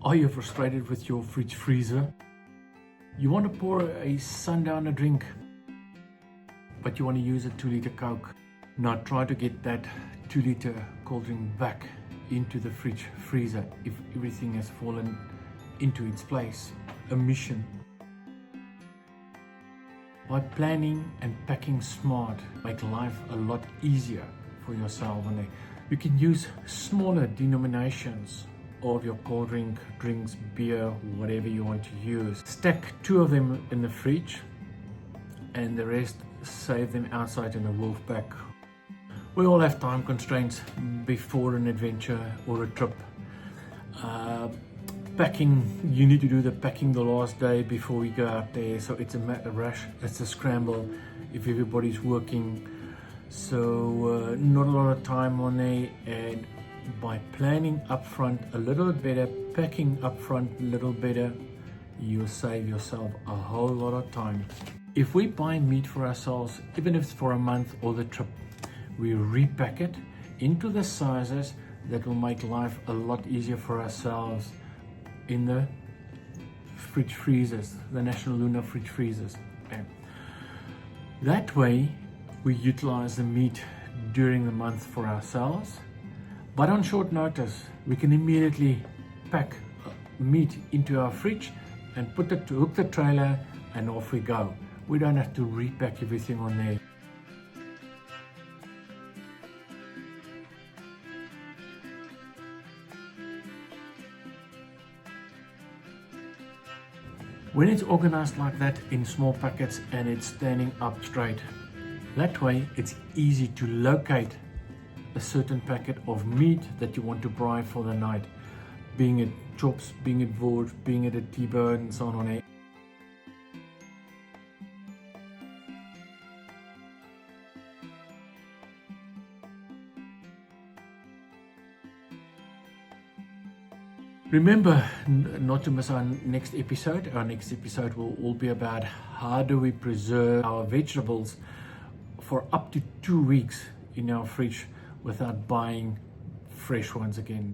Are you frustrated with your fridge freezer? You want to pour a sundowner drink, but you want to use a 2-liter Coke. Now try to get that 2-liter cold drink back into the fridge freezer if everything has fallen into its place. A mission. By planning and packing smart, make life a lot easier for yourself. And you can use smaller denominations of your cold drinks, beer, whatever you want to use. Stack 2 of them in the fridge and the rest save them outside in a wolf pack. We all have time constraints before an adventure or a trip. Packing, you need to do the packing the last day before we go out there, so it's a rush, it's a scramble if everybody's working, so not a lot of time on there. And by planning up front a little bit better, packing up front a little better, you'll save yourself a whole lot of time. If we buy meat for ourselves, even if it's for a month or the trip, we repack it into the sizes that will make life a lot easier for ourselves in the fridge freezers, the National Lunar fridge freezers. Okay. That way we utilize the meat during the month for ourselves, but on short notice we can immediately pack meat into our fridge and hook the trailer, and off we go. We don't have to repack everything on there. When it's organized like that in small packets and it's standing up straight, that way it's easy to locate a certain packet of meat that you want to fry for the night, being it chops, being it wors, being it a T-bone, and so on. Remember not to miss our next episode. Our next episode will all be about how do we preserve our vegetables for up to 2 weeks in our fridge without buying fresh ones again.